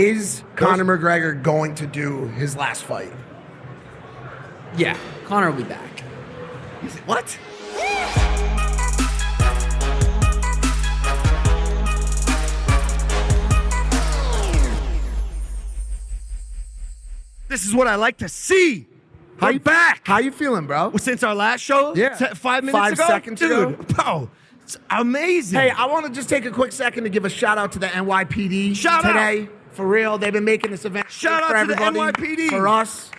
Is Conor McGregor going to do his last fight? Yeah, Conor will be back. What? This is what I like to see. We're back. How you feeling, bro? Since our last show? Yeah. 5 minutes ago? 5 seconds ago. Dude, bro, it's amazing. Hey, I want to just take a quick second to give a shout out to the NYPD Shout today. out. For real, they've been making this event Shout for out to the everybody, NYPD. for us,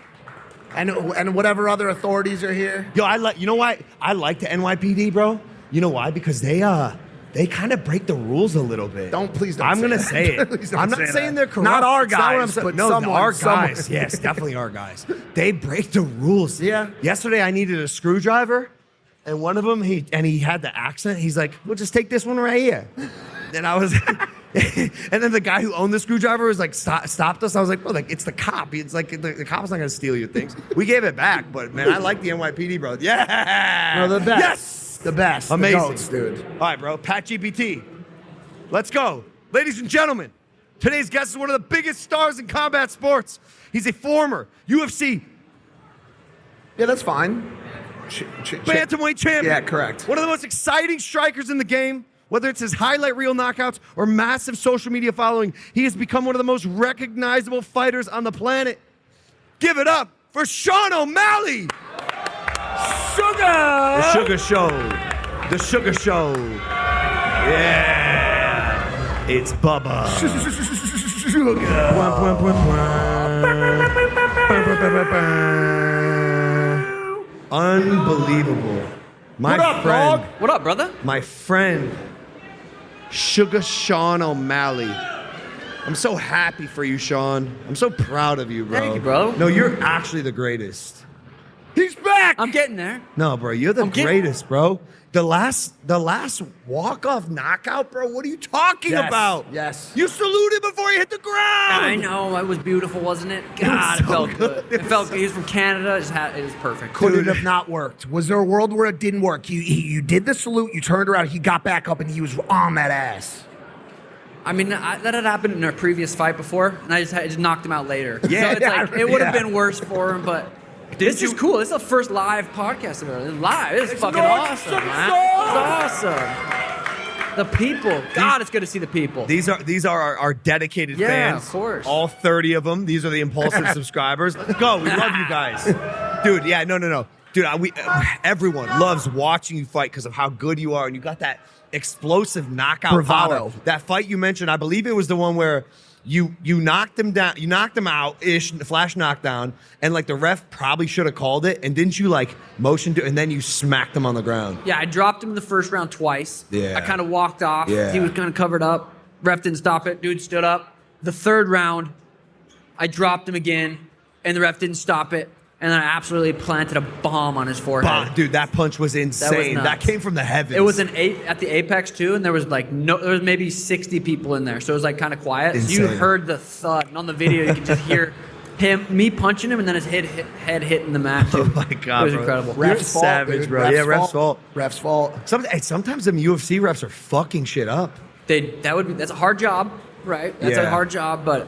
and whatever other authorities are here. Yo, you know why I like the NYPD, bro? You know why? Because they kind of break the rules a little bit. Please don't. I'm say gonna that. say it. Please don't I'm not say saying that. they're corrupt. Not our It's not what I'm guys, saying. but no, someone, our someone. guys. Yes, definitely our guys. They break the rules. Yeah. Yesterday I needed a screwdriver, and one of them he had the accent. He's like, "We'll just take this one right here." And I was. And then the guy who owned the screwdriver was like, stopped us. I was like, bro, it's the cop. It's like the cop's not gonna steal your things. We gave it back, but man, I like the NYPD, bro. Yeah, No, the best. Yes, The best. amazing, The goats, dude. All right, bro. Pat GPT. Let's go, ladies and gentlemen. Today's guest is one of the biggest stars in combat sports. He's a former UFC Yeah, that's fine. bantamweight champion. Yeah, correct. One of the most exciting strikers in the game. Whether it's his highlight reel knockouts or massive social media following, he has become one of the most recognizable fighters on the planet. Give it up for Sean O'Malley. Suga! The Sugar Show. The Sugar Show. Yeah. It's Bubba. Unbelievable. What up, dog? What up, brother? My friend, Sugar Sean O'Malley. I'm so happy for you, Sean. I'm so proud of you, bro. Thank you, bro. No, you're actually the greatest. He's back! I'm getting there. No, bro, you're the getting- greatest, bro. The last walk-off knockout, bro. What are you talking Yes, about? yes. You saluted before he hit the ground. I know, it was beautiful, wasn't it? God, it so felt good. good. It It felt was good. He was from Canada. It was perfect. Couldn't have not worked. Was there a world where it didn't work? You did the salute, you turned around, he got back up, and he was on that ass. I mean, that had happened in our previous fight before, and I just knocked him out later. Yeah, so it's like, it would have yeah. been worse for him, but this is cool. This is the first live podcast of it. Live. This is fucking North awesome, Sugar man. Show! It's awesome. The people. God, it's good to see the people. These are our dedicated Yeah, fans. of course. All 30 of them. These are the impulsive subscribers. Let's go. We love you guys. Dude, yeah, no. Dude, everyone loves watching you fight because of how good you are. And you got that explosive knockout Bravado. power. That fight you mentioned, I believe it was the one where you knocked him down, you knocked him out-ish, flash knockdown, and like the ref probably should have called it. And didn't you like motion to, and then you smacked him on the ground? Yeah, I dropped him in the first round twice. Yeah. I kind of walked off. Yeah. He was kind of covered up. Ref didn't stop it. Dude stood up. The third round, I dropped him again, and the ref didn't stop it. And then I absolutely planted a bomb on his forehead. Bah, dude, that punch was insane. That nuts. came from the heavens. It was at the Apex too, and there was there was maybe 60 people in there, so it was like kind of quiet. So you Insane. heard the thud, and on the video you could just hear me punching him, and then his head hitting the mat. Oh Dude. my God, it was bro. incredible. You're Ref's fault, savage, dude. bro. Yeah, ref's fault. Ref's fault. Sometimes them UFC refs are fucking shit up. That's a hard job, right? That's Yeah. a hard job, but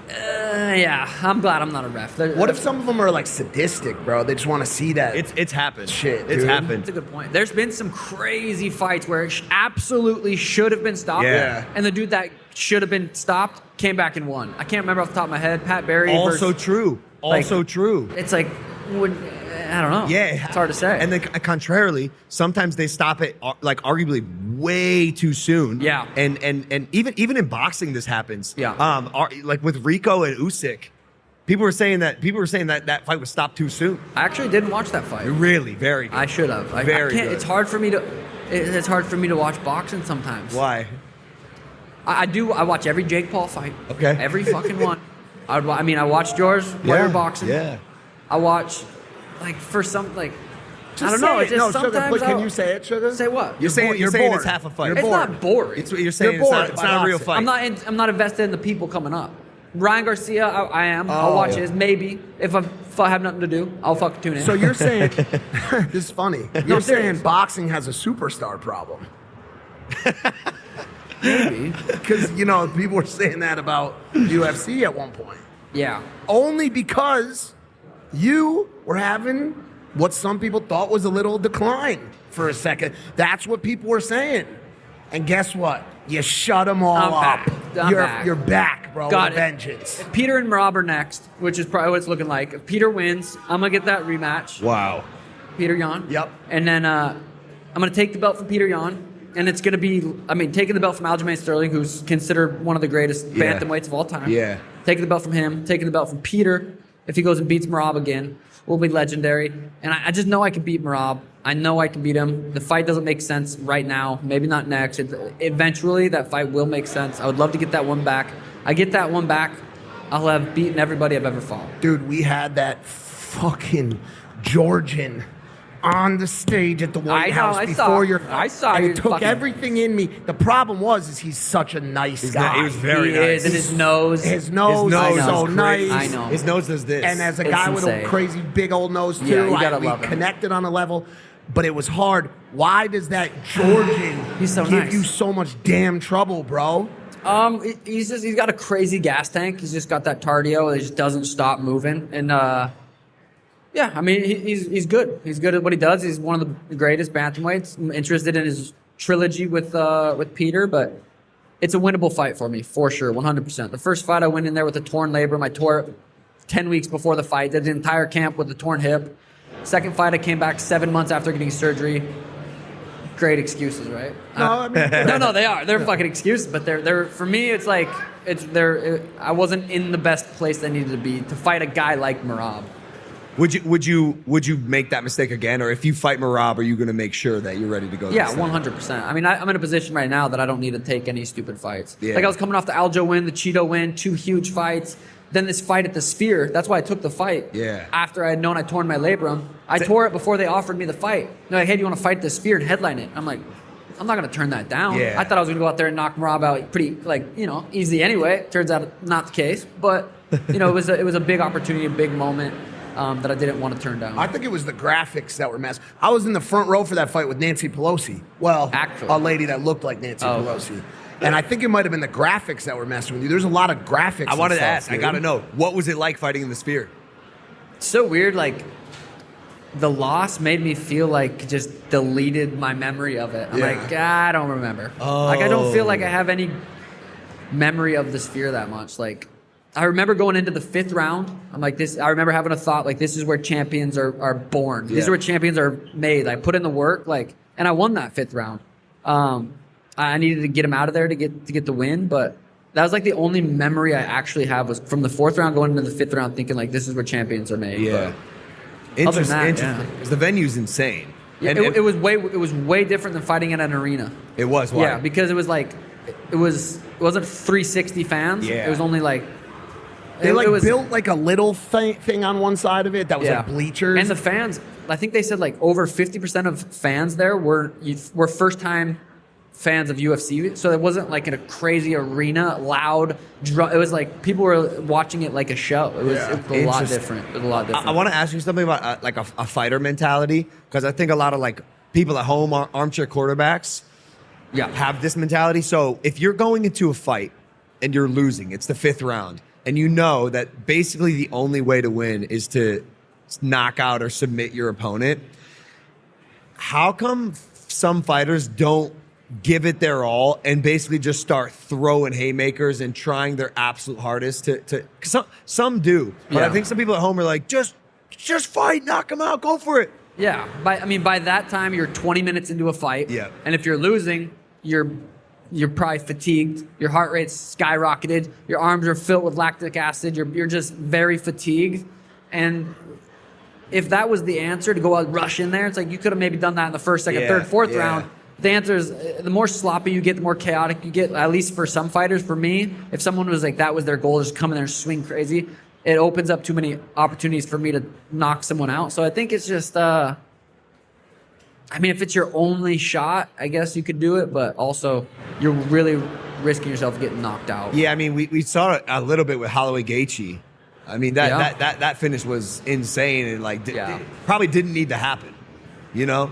yeah, I'm glad I'm not a ref. What if some of them are like sadistic, bro? They just want to see that. It's happened. Shit, It's dude. happened. That's a good point. There's been some crazy fights where it absolutely should have been stopped. Yeah. And the dude that should have been stopped came back and won. I can't remember off the top of my head. Pat Barry. Also versus, true. Also like, true. It's like, I don't know. Yeah, It's hard to say. And then, contrarily, sometimes they stop it like arguably way too soon. Yeah. And even in boxing, this happens. Yeah. Like with Rico and Usyk, people were saying that fight was stopped too soon. I actually didn't watch that fight. Really, very good. I should have. I Very can't. good. It's hard for me to watch boxing sometimes. Why? I do. I watch every Jake Paul fight. Okay. Every fucking one. I watched yours while you're boxing. Yeah. I watch, like, for some, like, Just I don't know. say It's it. just No, Sugar, sometimes. but can you say it, Sugar? Say what? You're saying You're it's bored. half a fight. You're It's bored. not boring. You're saying You're it's bored not by a real boxing. fight. I'm not invested in the people coming up. Ryan Garcia, I am. I'll watch his. Maybe if I have nothing to do, I'll fucking tune in. So you're saying this is funny. You're saying serious. boxing has a superstar problem. Maybe. Because, you know, people were saying that about UFC at one point. Yeah. Only because you were having what some people thought was a little decline for a second. That's what people were saying. And guess what? You shut them all up. You're back, bro. Got with it. vengeance. If Peter and Merab are next, which is probably what it's looking like. If Peter wins, I'm going to get that rematch. Wow. Peter Yan. Yep. And then I'm going to take the belt from Peter Yan. And it's going to be, taking the belt from Aljamain Sterling, who's considered one of the greatest bantamweights of all time. Yeah. Taking the belt from him. Taking the belt from Peter. If he goes and beats Merab again, will be legendary. And I just know I can beat Merab. I know I can beat him. The fight doesn't make sense right now. Maybe not next. Eventually, that fight will make sense. I would love to get that one back. I get that one back, I'll have beaten everybody I've ever fought. Dude, we had that fucking Georgian on the stage at the White House before your fight. I saw and you it took fucking- everything in me. The problem is he's such a nice guy. He was very He nice. is, and his nose. His nose nose is so is nice. I know. His nose does this. And as a It's guy with insane. a crazy big old nose too, Yeah, you gotta we love him. connected on a level. But it was hard. Why does that Georgian He's so give nice. you so much damn trouble, bro? He's got a crazy gas tank. He's just got that cardio. He just doesn't stop moving. And yeah, I mean he's good. He's good at what he does. He's one of the greatest bantamweights. I'm interested in his trilogy with Peter, but it's a winnable fight for me for sure, 100%. The first fight I went in there with a torn labrum. I tore it 10 weeks before the fight. Did the entire camp with a torn hip. Second fight, I came back 7 months after getting surgery. Great excuses, right? No, I mean, No, they are. They're fucking excuses, but they're for me. It's like I wasn't in the best place I needed to be to fight a guy like Merab. Would you make that mistake again, or if you fight Merab, are you going to make sure that you're ready to go? Yeah, 100%. I mean, I'm in a position right now that I don't need to take any stupid fights. Yeah. Like I was coming off the Aljo win, the Cheeto win, 2 huge fights. Then this fight at the Sphere. That's why I took the fight. Yeah. After I had known I torn my labrum, I tore it before they offered me the fight. They're like, "Hey, do you want to fight the Sphere and headline it?" I'm like, "I'm not gonna turn that down." Yeah. I thought I was gonna go out there and knock Merab out pretty, easy anyway. Turns out not the case. But it was a big opportunity, a big moment that I didn't want to turn down. I think it was the graphics that were messed. I was in the front row for that fight with Nancy Pelosi. Well, Actually. a lady that looked like Nancy Pelosi. And I think it might have been the graphics that were messing with you. There's a lot of graphics. I wanted and to stuff, ask. I dude. got to know, what was it like fighting in the Sphere? It's so weird. Like the loss made me feel like it just deleted my memory of it. I'm like, I don't remember. Like I don't feel like I have any memory of the Sphere that much. Like I remember going into the 5th round. I'm like this. I remember having a thought like, this is where champions are born. These are where champions are made. I put in the work, and I won that 5th round. I needed to get him out of there to get the win, but that was like the only memory I actually have was from the 4th round going into the 5th round, thinking like, this is where champions are made. Yeah. But other than that, Interesting. Because the venue's insane. yeah, And it was way different than fighting at an arena. It was. Why? Yeah, because it wasn't 360 fans. Yeah. It was only like They it was, built like a little thing on one side of it that was like bleachers. And the fans, I think they said like over 50% of fans there were first time fans of UFC. So it wasn't like in a crazy arena, loud. It was like people were watching it like a show. It was a lot Interesting. different. It was a lot different. I want to ask you something about like a fighter mentality, because I think a lot of like people at home, armchair quarterbacks, have this mentality. So if you're going into a fight and you're losing, it's the 5th round, and you know that basically the only way to win is to knock out or submit your opponent. How come some fighters don't give it their all and basically just start throwing haymakers and trying their absolute hardest to 'cause some do, but I think some people at home are like, just fight, knock them out, go for it. Yeah, by that time you're 20 minutes into a fight. Yeah. And if you're losing, you're probably fatigued. Your heart rate's skyrocketed. Your arms are filled with lactic acid. You're just very fatigued. And if that was the answer to go out rush in there, it's like you could have maybe done that in the 1st, 2nd, 3rd, 4th round. The answer is the more sloppy you get, the more chaotic you get. At least for some fighters, for me, if someone was like that was their goal, just come in there and swing crazy, it opens up too many opportunities for me to knock someone out. So I think it's just, if it's your only shot, I guess you could do it, but also you're really risking yourself getting knocked out. Yeah, I mean, we saw it a little bit with Holloway Gaethje. I mean, that finish was insane and probably didn't need to happen, you know?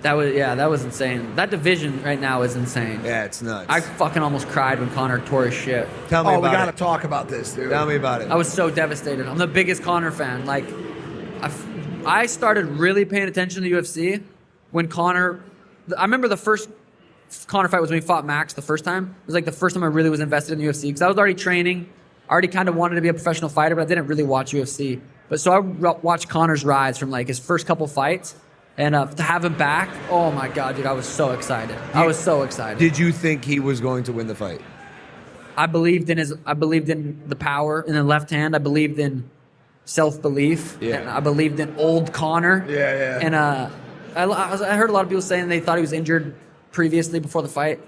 That was insane. That division right now is insane. Yeah, it's nuts. I fucking almost cried when Conor tore his shit. Tell me about we it. gotta talk about this, dude. Tell me about it. I was so devastated. I'm the biggest Conor fan. Like, I started really paying attention to the UFC when Conor. I remember the first Conor fight was when he fought Max the first time. It was like the first time I really was invested in the UFC because I was already training. I already kind of wanted to be a professional fighter, but I didn't really watch UFC. But so I watched Conor's rise from like his first couple fights. And to have him back, oh my God, dude, I was so excited. I was so excited. Did you think he was going to win the fight? I believed in the power in the left hand. I believed in self-belief. Yeah. And I believed in old Conor. Yeah. And I heard a lot of people saying they thought he was injured previously before the fight.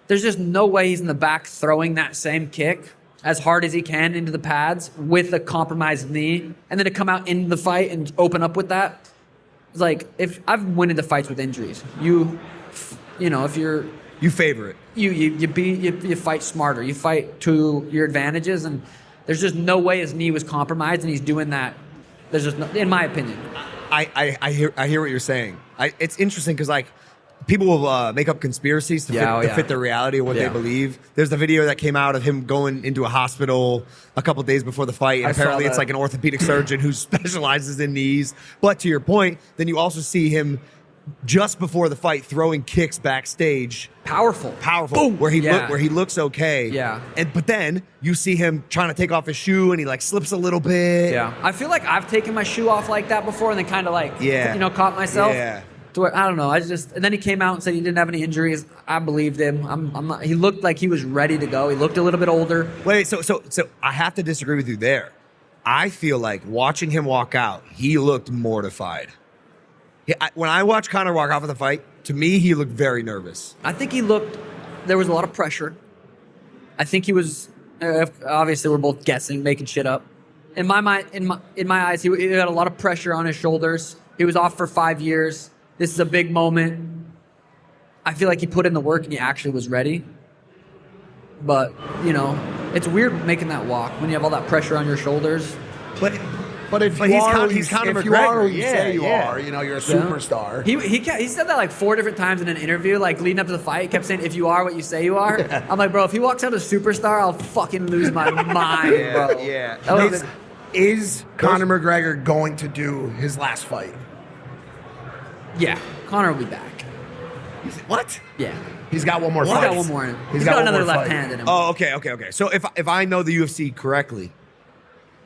There's just no way he's in the back throwing that same kick as hard as he can into the pads with a compromised knee, and then to come out into the fight and open up with that. It's like, if I've went into fights with injuries, you know, if you're You favor it. you fight smarter, you fight to your advantages, and there's just no way his knee was compromised, and he's doing that. There's just no, in my opinion. I hear what you're saying. It's interesting because like people will make up conspiracies to fit the reality of what they believe. There's the video that came out of him going into a hospital a couple days before the fight. And apparently it's like an orthopedic surgeon who specializes in knees. But to your point, then you also see him just before the fight throwing kicks backstage. Powerful. Boom. Where he looks okay. Yeah. But then you see him trying to take off his shoe and he like slips a little bit. Yeah. I feel like I've taken my shoe off like that before and then kind of like caught myself. Yeah. To where, I don't know. And then he came out and said he didn't have any injuries. I believed him. I'm not. He looked like he was ready to go. He looked a little bit older. Wait, so I have to disagree with you there. I feel like watching him walk out, he looked mortified. When I watched Conor walk off of the fight, to me, he looked very nervous. I think he looked. There was a lot of pressure. I think he was. Obviously, we're both guessing, making shit up. In my mind, in my eyes, he had a lot of pressure on his shoulders. He was off for 5 years. This is a big moment. I feel like he put in the work and he actually was ready. But, it's weird making that walk when you have all that pressure on your shoulders. But if you are who you say you are, you're a superstar. He said that like 4 different times in an interview, like leading up to the fight. He kept saying, if you are what you say you are. Yeah. I'm like, bro, if he walks out a superstar, I'll fucking lose my mind, bro. Yeah. Is Conor McGregor going to do his last fight? Yeah, Conor will be back. What? Yeah. He's got one more fight. He's got one more in him. He's got another left hand in him. Oh, okay. So if I know the UFC correctly,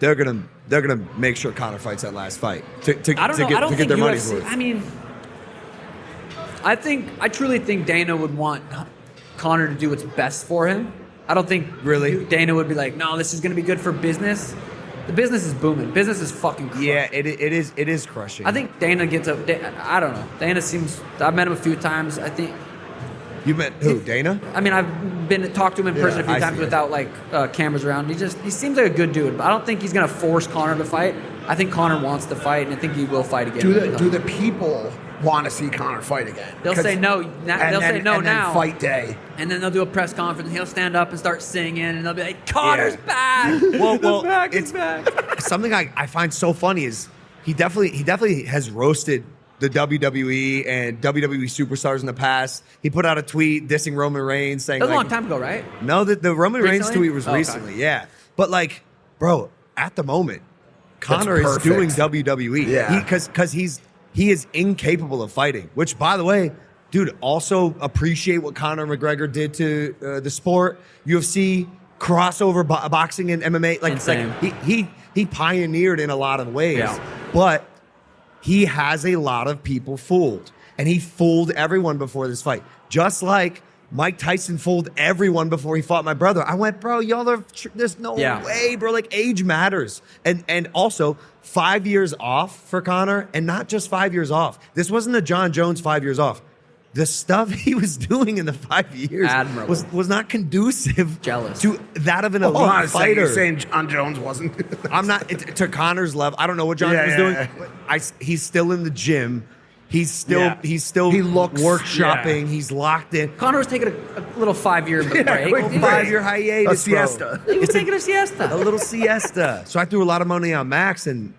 they're gonna make sure Conor fights that last fight to get their money's worth. I mean, I truly think Dana would want Conor to do what's best for him. I don't think Dana would be like, no, this is gonna be good for business. The business is booming. Business is fucking crushing. Yeah, it is crushing. I think Dana I don't know. Dana seems. I've met him a few times. I think. You met who? Dana? I mean, I've talked to him in person a few times without like cameras around. He seems like a good dude. But I don't think he's gonna force Conor to fight. I think Conor wants to fight, and I think he will fight again. Do the people want to see Conor fight again? They'll say no. They'll say no now. Fight day, and then they'll do a press conference, and he'll stand up and start singing, and they'll be like, "Conor's back." Well, it's back. Something I find so funny is he definitely has roasted the WWE and WWE superstars in the past. He put out a tweet dissing Roman Reigns, saying that was a long time ago, right? No, the Roman Reigns tweet was recently, okay. yeah. But like, bro, at the moment, Conor is doing WWE, yeah, because he is incapable of fighting. Which, by the way, dude, also appreciate what Conor McGregor did to the sport, UFC, crossover boxing and MMA. Like he pioneered in a lot of ways, but he has a lot of people fooled, and he fooled everyone before this fight. Just like Mike Tyson fooled everyone before he fought my brother. I went, bro, there's no way, bro. Like, age matters. And also 5 years off for Conor, and not just 5 years off. This wasn't a John Jones 5 years off. The stuff he was doing in the 5 years was not conducive to that of an elite fighter. You're saying John Jones wasn't? I'm not to Conor's level. I don't know what John was doing. He's still in the gym. He's still workshopping. Yeah. He's locked in. Conor was taking a little 5 year break. 5 year hiatus. A siesta. He was taking a siesta. A little siesta. So I threw a lot of money on Max, and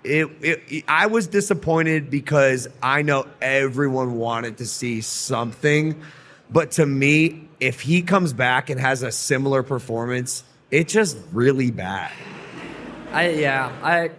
I was disappointed because I know everyone wanted to see something, but to me, if he comes back and has a similar performance, it's just really bad. I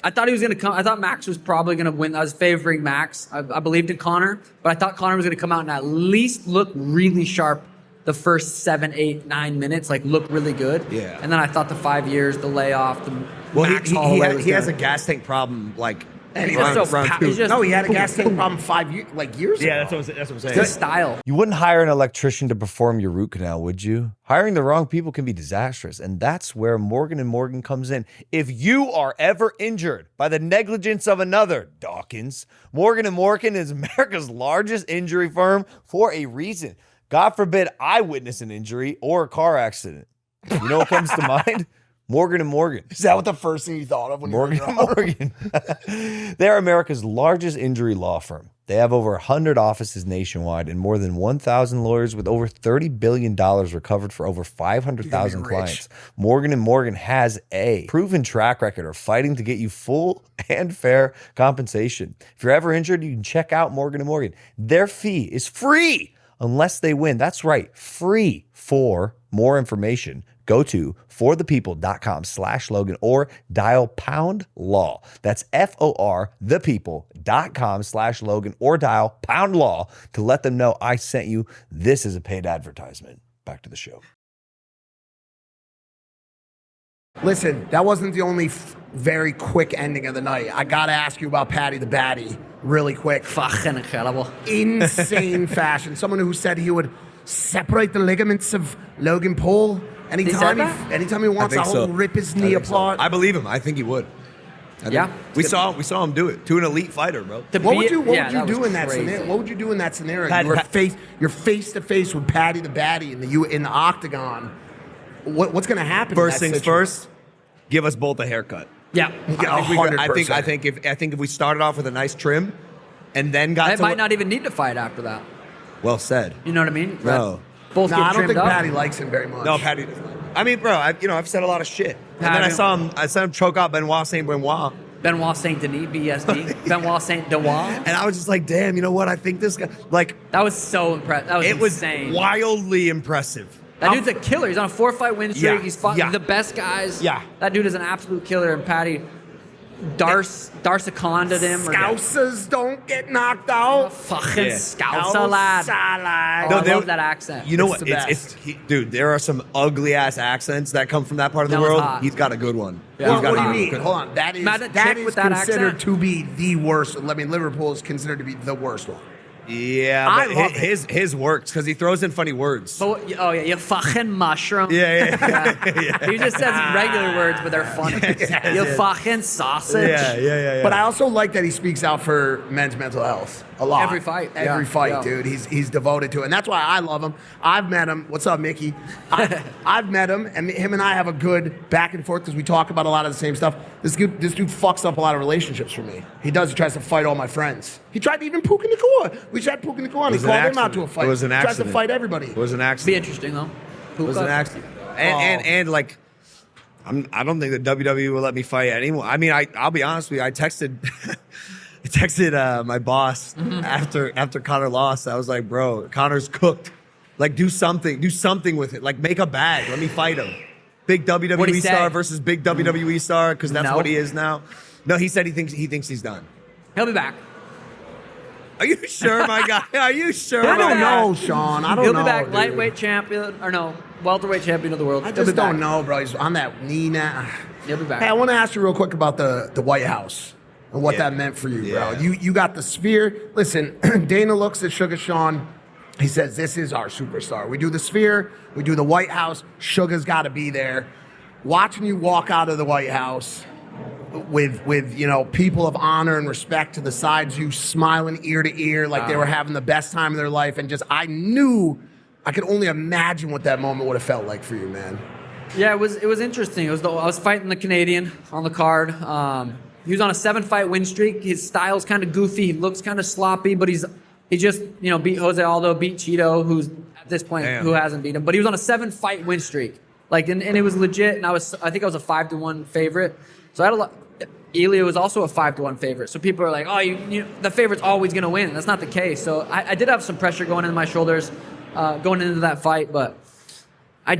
thought he was going to come. I thought Max was probably going to win. I was favoring Max. I believed in Conor, but I thought Conor was going to come out and at least look really sharp the first 7, 8, 9 minutes, like look really good. Yeah. And then I thought the 5 years, the layoff, the Max he Holloway he has a gas tank problem, like And he's round, just so round pa- two. he's just- No, he had a gas tank problem 5 years, years ago. Yeah, that's what I'm saying. his style. You wouldn't hire an electrician to perform your root canal, would you? Hiring the wrong people can be disastrous, and that's where Morgan & Morgan comes in. If you are ever injured by the negligence of another, Dawkins, Morgan & Morgan is America's largest injury firm for a reason. God forbid I witness an injury or a car accident. You know what comes to mind? Morgan & Morgan. Is that what the first thing you thought of when Morgan you were & Morgan. They are America's largest injury law firm. They have over 100 offices nationwide and more than 1,000 lawyers with over $30 billion recovered for over 500,000 rich. clients. Morgan & Morgan has a proven track record of fighting to get you full and fair compensation. If you're ever injured, you can check out Morgan & Morgan. Their fee is free unless they win. That's right, free. For more information, go to forthepeople.com/Logan or dial pound law. That's FOR thepeople.com/Logan or dial pound law to let them know I sent you. This is a paid advertisement. Back to the show. Listen, that wasn't the only very quick ending of the night. I got to ask you about Paddy the Baddy really quick. Fucking incredible. Insane fashion. Someone who said he would separate the ligaments of Logan Paul anytime he wants to rip his knee apart. I believe him. I think he would. Yeah. We saw him do it to an elite fighter, bro. What would you do in was that crazy. scenario? What would you do in that scenario? Paddy- You're face to face with Paddy the Baddy in the octagon. What's going to happen? First in that things situation? first, give us both a haircut. Yeah. Yeah, 100%. I think if we started off with a nice trim, and then got I to might not even need to fight after that. well said. You know what I mean? No. Both No, get I don't trimmed think up. Paddy likes him very much. No, Paddy. I mean, bro, I've said a lot of shit, and then I saw him choke out Benoit Saint Benoit, Benoit Saint Denis, BSD. Benoit Saint Denis. and I was just like, damn, you know what? I think this guy, like, That was so impressive. That was it was insane. wildly impressive. That dude's a killer. He's on a 4-fight win streak. Yeah, He's fought yeah. the best guys. Yeah. That dude is an absolute killer. And Paddy Darsaconda him. Scousers don't get knocked out. Fucking Yeah. Scouser lad. Salad. Oh, I love that accent. You know It's what? the best. Dude, there are some ugly ass accents that come from that part of the That was world. hot. He's got a good one. Yeah. He's What, got what do a you good mean? one. Hold on. That is Imagine a chick is with that considered accent. to be the worst. I mean, Liverpool is considered to be the worst one. Yeah, I but love his works because he throws in funny words. But oh yeah, you fucking mushroom. Yeah. He just says regular words, but they're funny. You fucking sausage. Yeah. But I also like that he speaks out for men's mental health a lot. Every fight, Every yeah, fight, yeah. dude. He's devoted to it. And that's why I love him. I've met him. What's up, Mickey? I've met him, and him and I have a good back and forth because we talk about a lot of the same stuff. This dude fucks up a lot of relationships for me. He does. He tries to fight all my friends. He tried to even Puka Nakua. We tried Puka Nakua on. He was an called him out accident. to a fight. It was an He tries to accident. fight everybody. It was an Be accident. interesting though. It was an accident. And like, I don't think the WWE will let me fight anyone. I mean, I'll be honest with you. I texted my boss after Conor lost. I was like, bro, Conor's cooked. Like, do something with it. Like, make a bag. Let me fight him. Big What'd he WWE say? star versus big WWE star because that's No. what he is now. No, he said he thinks he's done. He'll be back. Are you sure, my guy? Are you sure? I my don't guy? know, Sean. I don't He'll know. be back, dude. lightweight champion, or no, welterweight champion of the world. I He'll just be back. don't know, bro. He's on that knee now. He'll be back. Hey, I want to ask you real quick about the White House and what Yeah. that meant for you, Yeah. bro. You got the sphere. Listen, Dana looks at Sugar Sean. He says, this is our superstar. We do the sphere. We do the White House. Sugar's got to be there. Watching you walk out of the White House with people of honor and respect to the sides, you smiling ear to ear like they were having the best time of their life. And just, I could only imagine what that moment would have felt like for you, man. Yeah, it was interesting. I was fighting the Canadian on the card. He was on a 7-fight win streak. His style's kind of goofy. He looks kind of sloppy, but he just beat Jose Aldo, beat Cheeto, who's at this point Damn. who hasn't beat him. But he was on a 7-fight win streak. Like, and it was legit. And I think I was a 5-1 favorite. So I had Ilya was also a 5-1 favorite. So people are like, oh, the favorite's always going to win. That's not the case. So I did have some pressure going into my shoulders going into that fight, but I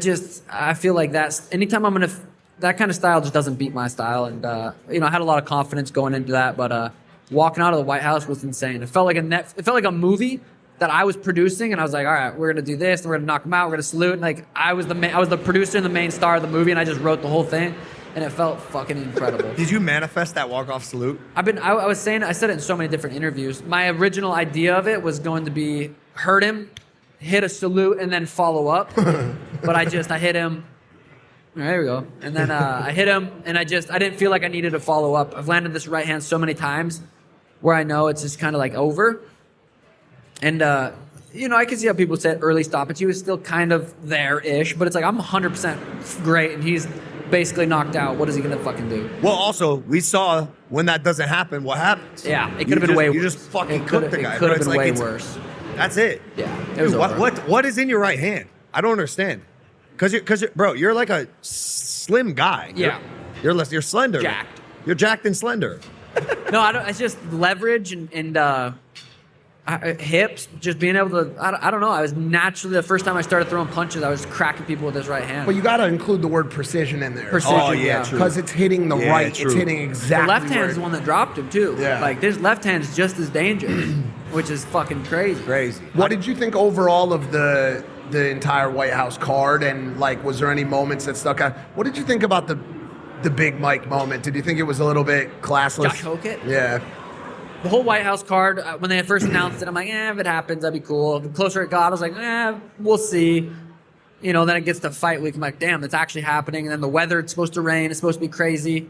feel like anytime I'm going to, that kind of style just doesn't beat my style. And, I had a lot of confidence going into that, but walking out of the White House was insane. It felt like a movie that I was producing, and I was like, all right, we're going to do this, and we're going to knock him out, we're going to salute. And like, I was the producer and the main star of the movie, and I just wrote the whole thing. And it felt fucking incredible. Did you manifest that walk-off salute? I said it in so many different interviews. My original idea of it was going to be hurt him, hit a salute, and then follow up. But I hit him. There we go. And then I hit him, and I didn't feel like I needed to follow up. I've landed this right hand so many times where I know it's just kind of like over. And, I can see how people said early stoppage. He was still kind of there-ish, but it's like I'm 100% great, and he's basically knocked out. What is he going to fucking do? Well, also, we saw when that doesn't happen, what happens. Yeah, it could have been way worse. You just fucking cooked the guy. It could have been way worse. That's it. Yeah, it was Dude, over. what is in your right hand? I don't understand. Because bro, you're like a slim guy. Yeah. You're slender. Jacked. You're jacked and slender. No, I don't. It's just leverage and hips. Just being able to. I don't know. I was naturally the first time I started throwing punches, I was cracking people with his right hand. But you got to include the word precision in there. Precision, Oh, yeah, true. Because it's hitting the Yeah, right. true. It's hitting exactly. The left where hand's the one that dropped him too. Yeah. Like this left hand's just as dangerous, which is fucking crazy. Crazy. What did you think overall of the entire White House card? And like, was there any moments that stuck out? What did you think about the Big Mike moment? Did you think it was a little bit classless? Josh Hokit? Yeah. The whole White House card, when they first announced it, I'm like, if it happens, that'd be cool. The closer it got, I was like, we'll see. Then it gets to fight week. I'm like, damn, that's actually happening. And then the weather, it's supposed to rain. It's supposed to be crazy.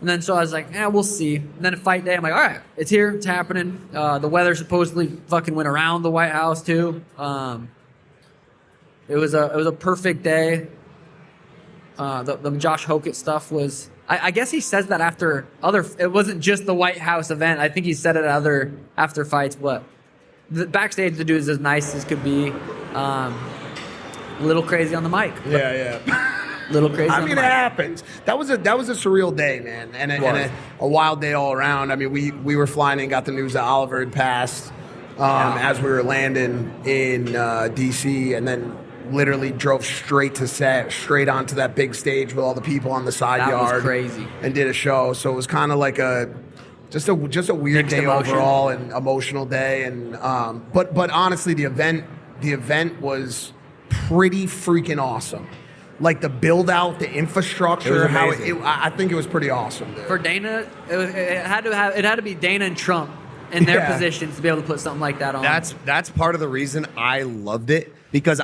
And then so I was like, we'll see. And then at fight day, I'm like, all right, it's here. It's happening. The weather supposedly fucking went around the White House, too. It was a perfect day. The Josh Hokit stuff was... I guess he says that after it wasn't just the White House event. I think he said it at after fights, but the backstage the dude is as nice as could be. A little crazy on the mic. Yeah. Little crazy. I mean, it happens. That was a surreal day, man, and a wild day all around. I mean, we were flying in, got the news that Oliver had passed as we were landing in DC, and then literally drove straight to set, straight onto that big stage with all the people on the side That yard. was crazy. And did a show. So it was kind of like just a weird Mixed day emotion. overall and emotional day. And but honestly, the event was pretty freaking awesome. Like the build out, the infrastructure, I think it was pretty awesome, dude. For Dana, it had to be Dana and Trump in their positions to be able to put something like that on. That's part of the reason I loved it, because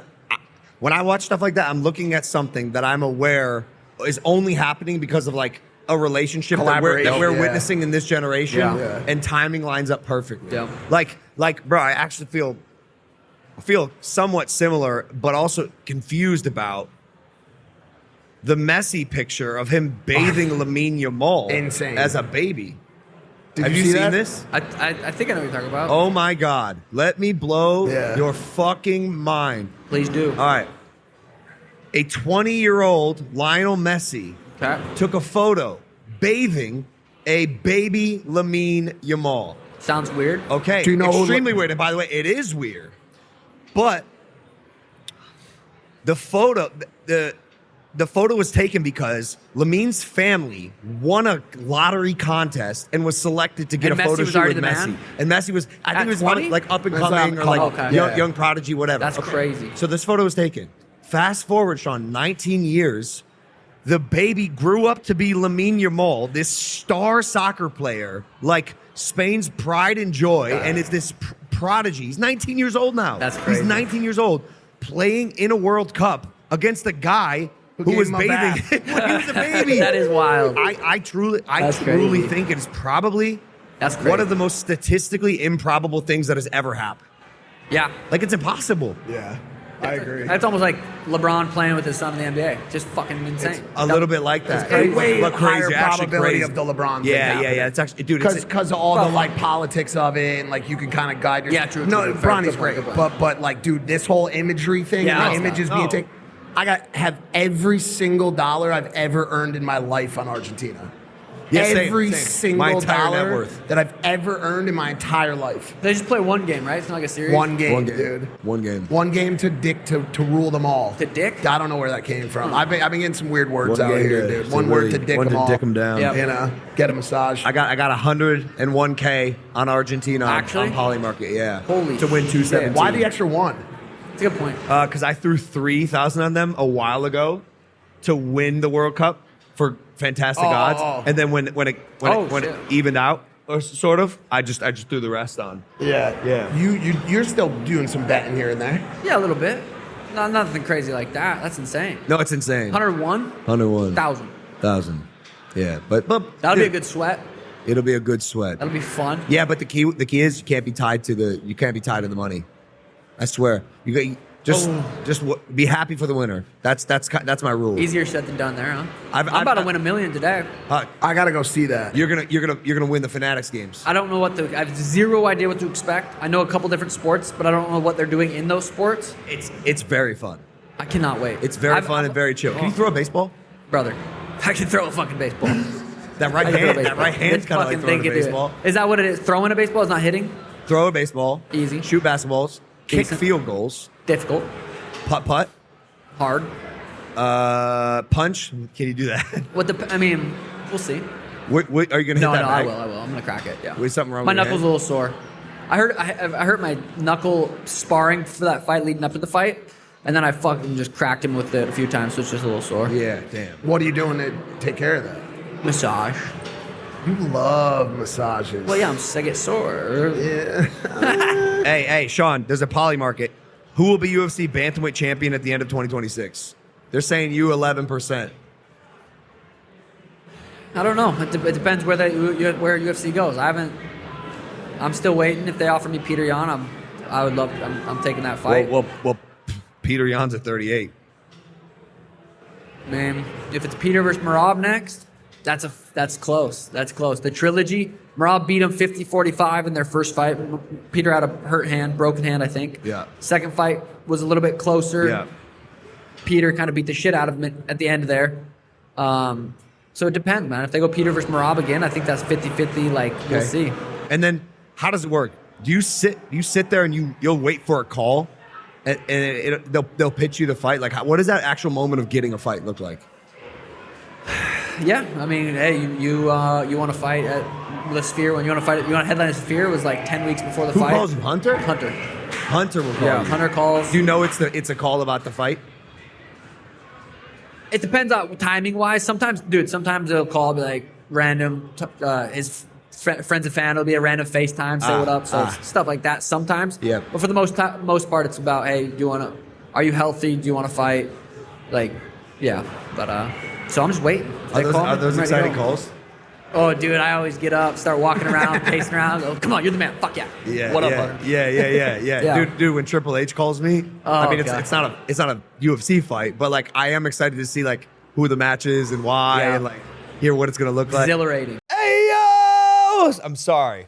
when I watch stuff like that, I'm looking at something that I'm aware is only happening because of like a relationship that we're witnessing in this generation, and timing lines up perfectly. Yeah. Like, bro, I actually feel somewhat similar, but also confused about the Messi picture of him bathing Lamine Yamal Insane. as a baby. Did Have you you see seen that? this? I think I know what you're talking about. Oh my God. Let me blow Yeah. your fucking mind. Please do. All right. A 20-year-old Lionel Messi Okay. took a photo bathing a baby Lamine Yamal. Sounds weird. Okay. Do you know extremely weird. And by the way, it is weird. But the photo was taken because Lamine's family won a lottery contest and was selected to get And a Messi photo was shoot already with the Messi. man? And Messi was, I think At it was 20? like up and That's coming not or like okay. young prodigy, whatever. That's crazy. So this photo was taken. Fast forward, Sean, 19 years. The baby grew up to be Lamine Yamal, this star soccer player, like Spain's pride and joy, and it's this prodigy. He's 19 years old now. That's crazy. He's 19 years old, playing in a World Cup against a guy who gave was him a bathing bath. when he was a baby. That is wild. I truly That's crazy. think it is probably That's crazy. one of the most statistically improbable things that has ever happened. Yeah. Like, it's impossible. Yeah, I agree. That's almost like LeBron playing with his son in the NBA. Just fucking insane. A little bit like that. a way But higher actually probability crazy. of the LeBron thing Yeah. happening. It's actually, dude, it's Because of all the like politics of it, and like you can kind of guide your. Yeah, true, No, true. Fair, Bronny's good point, great, good point. but like, dude, this whole imagery thing, Yeah, and the no, images no. being taken. I have every single dollar I've ever earned in my life on Argentina. Yeah, same, every same. single My entire net dollar worth. that I've ever earned in my entire life. They just play one game, right? It's not like a series. One game, dude. One game. One game to dick to rule them all. To dick? I don't know where that came from. I've been getting some weird words One out game here, to- dude. to One word really- to dick one them to all. dick 'em down. Yep. You know, get a massage. I got 101K on Argentina Actually? on Poly Market. Yeah. Holy to win shit. 217. Why the extra one? That's a good point. Because I threw 3,000 on them a while ago to win the World Cup for fantastic odds, and then when it shit. evened out, or sort of, I just threw the rest on. Yeah. You're still doing some betting here and there. Yeah, a little bit. Not nothing crazy like that. That's insane. No, it's insane. 101? 101,000. 1,000. Yeah, but That'll be a good sweat. It'll be a good sweat. That'll be fun. Yeah, but the key is you can't be tied to the money. I swear. Just be happy for the winner. That's my rule. Easier said than done there, huh? I've- I'm about to I've- win $1 million today. I gotta go see that. You're gonna win the Fanatics games. I don't know I have zero idea what to expect. I know a couple different sports, but I don't know what they're doing in those sports. It's very fun. I cannot wait. It's very fun and very chill. Can you throw a baseball? Brother, I can throw a fucking baseball. That right hand. That right hand's It's kind of like fucking throwing a think it, dude. baseball. Is that what it is? Throwing a baseball is not hitting? Throw a baseball. Easy. Shoot basketballs. Kick Decent. field goals. Difficult. Putt. Hard. Punch. Can you do that? We'll see. What, are you gonna hit No, that I bag? will. I'm gonna crack it. Yeah. Was something wrong My with your knuckle's hand? a little sore. I hurt my knuckle sparring for that fight leading up to the fight, and then I fucking just cracked him with it a few times, so it's just a little sore. Yeah, damn. What are you doing to take care of that? Massage. You love massages. Well, yeah, I get sore. Yeah. Hey, Sean, there's a Poly Market. Who will be UFC Bantamweight champion at the end of 2026? They're saying you 11%. I don't know. It depends where UFC goes. I'm still waiting. If they offer me Petr Yan, I'm taking that fight. Well, Petr Yan's at 38. Man, if it's Peter versus Merab next, that's close. That's close. The trilogy, Merab beat him 50-45 in their first fight. Peter had a broken hand, I think. Yeah. Second fight was a little bit closer. Yeah. Peter kind of beat the shit out of him at the end there. So it depends, man. If they go Peter versus Merab again, I think that's 50-50. We'll see. And then how does it work? Do you sit there and you'll wait for a call, and they'll pitch you the fight? Like, what does that actual moment of getting a fight look like? Yeah, I mean, hey, you want to fight at the Sphere? When you want to headline at Sphere? It was like 10 weeks before the Who fight. calls him? Hunter? Hunter will call Yeah, you. Hunter calls. Do you know it's a call about the fight? It depends on timing wise. Sometimes they'll call, be like random. His friends and fan will be a random FaceTime, say what up, so it's stuff like that. Sometimes, Yeah. But for the most part, it's about, hey, are you healthy? Do you want to fight? Yeah. But so I'm just waiting. If they call me, Are those I'm ready to exciting go. calls? Oh, dude, I always get up, start walking around, pacing around. Go, come on, you're the man. Fuck yeah. Yeah. What yeah, up, brother? Yeah. Yeah. Dude, when Triple H calls me, I mean, God. it's not a UFC fight, but I am excited to see who the match is and why, Yeah. and hear what it's gonna look like. Exhilarating. Hey yo! I'm sorry.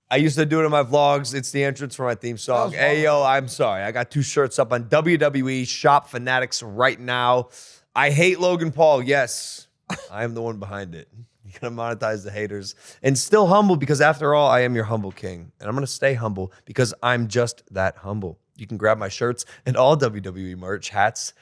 I used to do it in my vlogs. It's the entrance for my theme song. Hey yo, I'm sorry. I got 2 shirts up on WWE Shop Fanatics right now. I hate Logan Paul. Yes, I am the one behind it. You're gonna monetize the haters and still humble, because after all, I am your humble king, and I'm gonna stay humble because I'm just that humble. You can grab my shirts and all WWE merch, hats,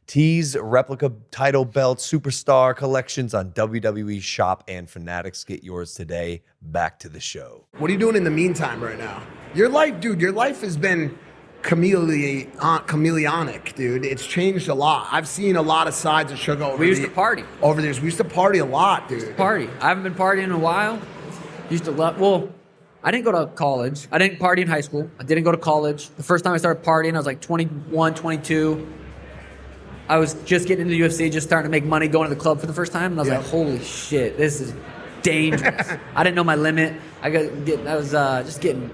tees, replica title belts, superstar collections on WWE Shop and Fanatics. Get yours today. Back to the show. What are you doing in the meantime right now? Your life has been chameleonic, dude. It's changed a lot. I've seen a lot of sides of Suga over We used to party. Over the years. We used to party a lot, dude. Party. I haven't been partying in a while. Used to love. Well, I didn't go to college. I didn't party in high school. I didn't go to college. The first time I started partying, I was like 21, 22. I was just getting into the UFC, just starting to make money, going to the club for the first time, and I was like, "Holy shit, this is dangerous." I didn't know my limit. I was just getting.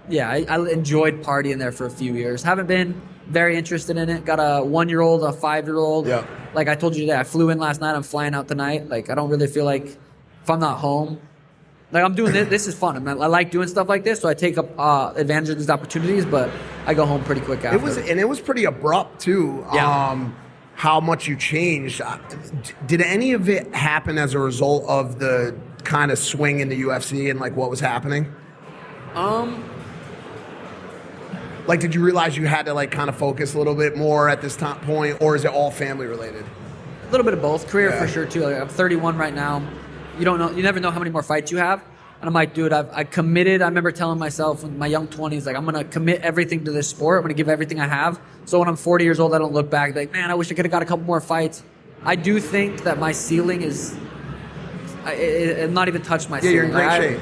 Yeah, I enjoyed partying there for a few years. Haven't been very interested in it. Got a 1-year-old, a 5-year-old. Yeah. Like I told you today, I flew in last night. I'm flying out tonight. I don't really feel like if I'm not home. I'm doing this. This is fun. I like doing stuff like this, so I take up advantage of these opportunities. But I go home pretty quick after. It was pretty abrupt too. Yeah. how much you changed. Did any of it happen as a result of the kind of swing in the UFC and like what was happening? Like, did you realize you had to like kind of focus a little bit more at this point, or is it all family related? A little bit of both. Career for sure too. Like, I'm 31 right now. You don't know. You never know how many more fights you have. And I'm like, dude, I committed. I remember telling myself in my young 20s, like, I'm gonna commit everything to this sport. I'm gonna give everything I have. So when I'm 40 years old, I don't look back like, man, I wish I could have got a couple more fights. I do think that my ceiling is, I'm not even touched my ceiling. You're in great shape.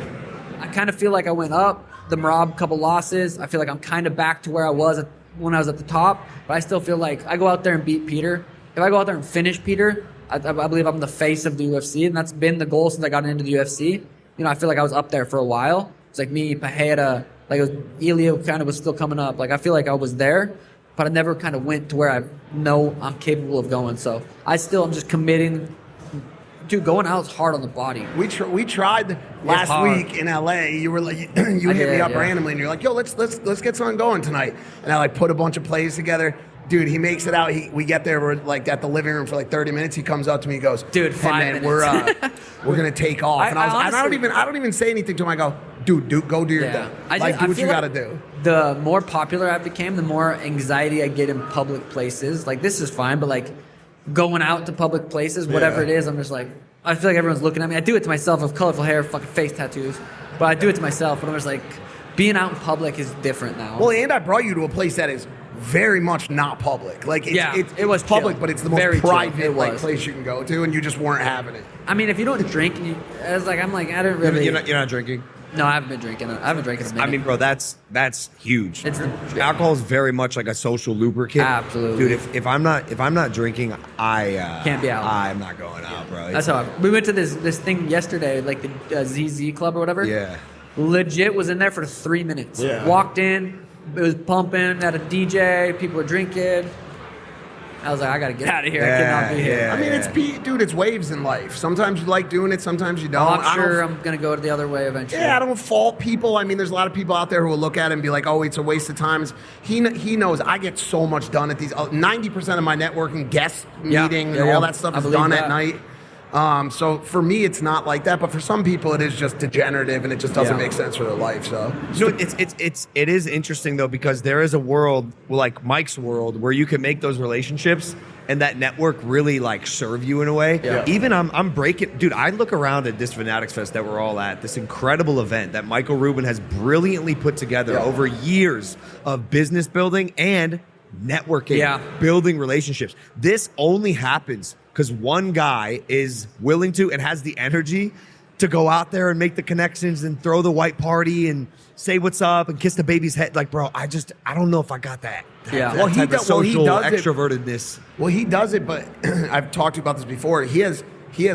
I kind of feel like I went up. The Marab, couple losses. I feel like I'm kind of back to where I was when I was at the top, but I still feel like I go out there and beat Peter. If I go out there and finish Peter, I believe I'm the face of the UFC, and that's been the goal since I got into the UFC. You know, I feel like I was up there for a while. It's like me, Pajeda, like Elio kind of was still coming up. Like I feel like I was there, but I never kind of went to where I know I'm capable of going. So I'm just committing. Dude, going out is hard on the body. We tried last week in LA. You were like, you hit me up randomly, and you're like, "Yo, let's get something going tonight." And I like put a bunch of plays together. Dude, he makes it out. We get there. We're like at the living room for like 30 minutes. He comes up to me, and goes, "Dude, 5 minutes. We're gonna take off." And I don't even say anything to him. I go, "Dude, go do your thing. Do what you gotta do." The more popular I became, the more anxiety I get in public places. Like this is fine, but like going out to public places, whatever it is, I'm just like, I feel like everyone's looking at me. I do it to myself. I have colorful hair, fucking face tattoos, but I do it to myself. But I'm just like, being out in public is different now. Well, and I brought you to a place that is very much not public. Like it was public, chill. but it's the most very private like place you can go to, and you just weren't having it. I mean, if you don't drink, I didn't really. You're not drinking. No, I haven't been drinking. I haven't drank in a minute. I mean, bro, that's huge. Alcohol is very much like a social lubricant. Absolutely, dude. If I'm not drinking, I can't be out. I'm not going out, bro. That's how we went to this thing yesterday, like the ZZ Club or whatever. Yeah, legit was in there for 3 minutes. Yeah. Walked in, it was pumping. Had a DJ, people were drinking. I was like, I gotta get out of here. I cannot be here. I mean, dude, it's waves in life. Sometimes you like doing it, sometimes you don't. I'm sure I'm gonna go the other way eventually. Yeah, I don't fault people. I mean, there's a lot of people out there who will look at it and be like, "Oh, it's a waste of time." He knows I get so much done at these. 90% of my networking, guest meeting, and all that stuff is done at night. So for me, it's not like that, but for some people, it is just degenerative, and it just doesn't make sense for their life. So it is interesting though, because there is a world like Mike's world where you can make those relationships and that network really like serve you in a way. Yeah. Even I'm breaking, dude. I look around at this Fanatics Fest that we're all at, this incredible event that Michael Rubin has brilliantly put together over years of business building and networking, building relationships. This only happens because one guy is willing to and has the energy to go out there and make the connections and throw the white party and say what's up and kiss the baby's head. Like, bro, I don't know if I got that. That type of social extrovertedness. Well, he does it, but I've talked to you about this before. He has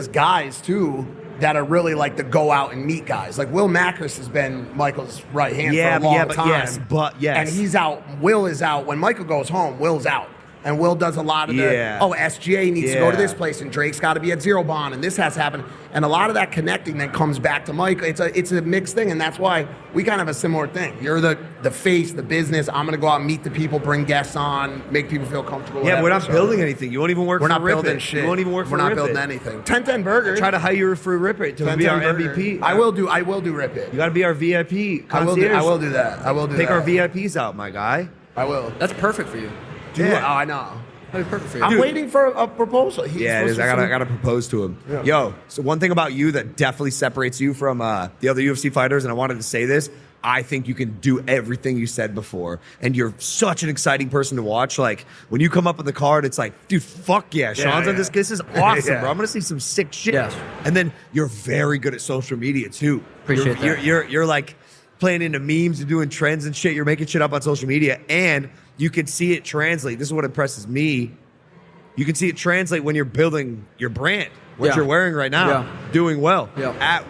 guys too that are really like the go out and meet guys. Like Will Macris has been Michael's right hand for a long time. Yes. And he's out. Will is out. When Michael goes home, Will's out. And Will does a lot of SGA needs to go to this place, and Drake's got to be at Zero Bond, and this has to happen. And a lot of that connecting then comes back to Mike. It's a mixed thing, and that's why we kind of have a similar thing. You're the face, the business. I'm going to go out and meet the people, bring guests on, make people feel comfortable. Yeah, we're not building anything. You won't even work for Rip It. We're not building shit. You won't even work for Rip It. We're not building anything. 1010 Burger. Try to hire you for Rip It to be our MVP. I will do Rip It. You got to be our VIP concierge. I will do that. Take our VIPs out, my guy. I will. That's perfect for you. Oh, I know. That'd be perfect for you. I'm waiting for a proposal. Yeah, it is. I gotta propose to him. Yeah. Yo, so one thing about you that definitely separates you from the other UFC fighters, and I wanted to say this, I think you can do everything you said before, and you're such an exciting person to watch. Like when you come up on the card, it's like, dude, fuck yeah, Sean's on this. This is awesome, bro. I'm gonna see some sick shit. Yes. And then you're very good at social media too. Appreciate that. You're like playing into memes and doing trends and shit. You're making shit up on social media, and you can see it translate. This is what impresses me. You can see it translate when you're building your brand. What you're wearing right now, doing well.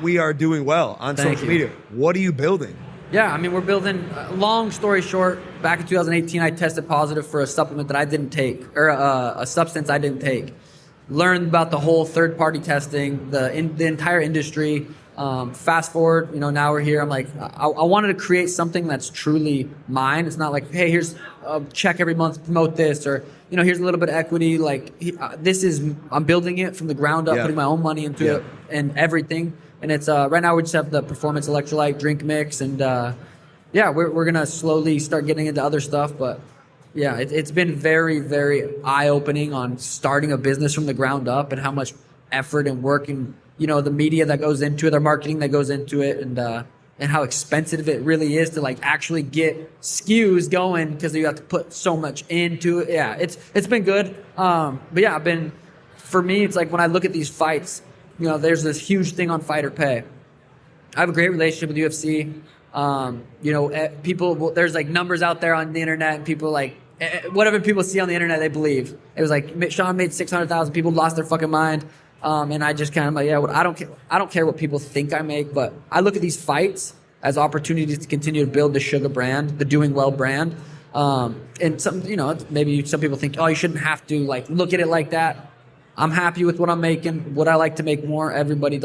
We are doing well on social media. What are you building? Yeah, I mean, we're building, long story short, back in 2018, I tested positive for a supplement that I didn't take, or a substance I didn't take. Learned about the whole third-party testing, the entire industry, Fast forward, now we're here. I'm like, I wanted to create something that's truly mine. It's not like, hey, here's a check every month to promote this, or here's a little bit of equity. Like I'm building it from the ground up, putting my own money into it and everything. And it's right now we just have the performance electrolyte drink mix, and we're gonna slowly start getting into other stuff. But yeah, it's been very, very eye opening on starting a business from the ground up and how much effort and work and the media that goes into it, the marketing that goes into it, and how expensive it really is to like actually get SKUs going because you have to put so much into it. Yeah, it's been good. But yeah, for me, it's like when I look at these fights, there's this huge thing on Fighter Pay. I have a great relationship with UFC. People, there's like numbers out there on the internet, and people like whatever people see on the internet, they believe. It was like Sean made 600,000. People lost their fucking mind. And I just kind of like, I don't care what people think I make, but I look at these fights as opportunities to continue to build the Suga brand, the Doing Well brand. And maybe some people think, oh, you shouldn't have to like look at it like that. I'm happy with what I'm making. Would I like to make more? Everybody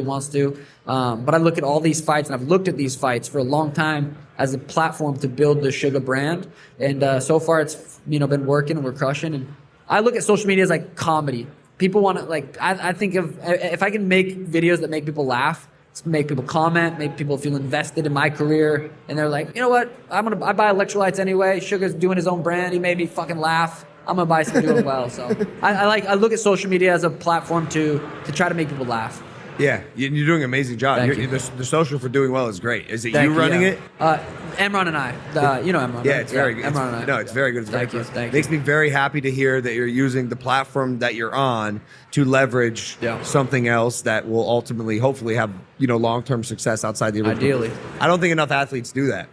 wants to. But I look at all these fights, and I've looked at these fights for a long time as a platform to build the Suga brand. And so far, it's been working, and we're crushing. And I look at social media as like comedy. People want to like. I think if I can make videos that make people laugh, make people comment, make people feel invested in my career, and they're like, you know what? I buy electrolytes anyway. Sugar's doing his own brand. He made me fucking laugh. I'm gonna buy some Doing Well. So I look at social media as a platform to try to make people laugh. Yeah, you're doing an amazing job. Thank you. The social for Doing Well is great. Is it Thank you running it? Emron and I. Emron. Yeah, right? it's very good. Emron and I. No, it's very good. It's very Thank you. good. Thank you. Makes me very happy to hear that you're using the platform that you're on to leverage something else that will ultimately, hopefully, have long-term success outside the original. Ideally. I don't think enough athletes do that.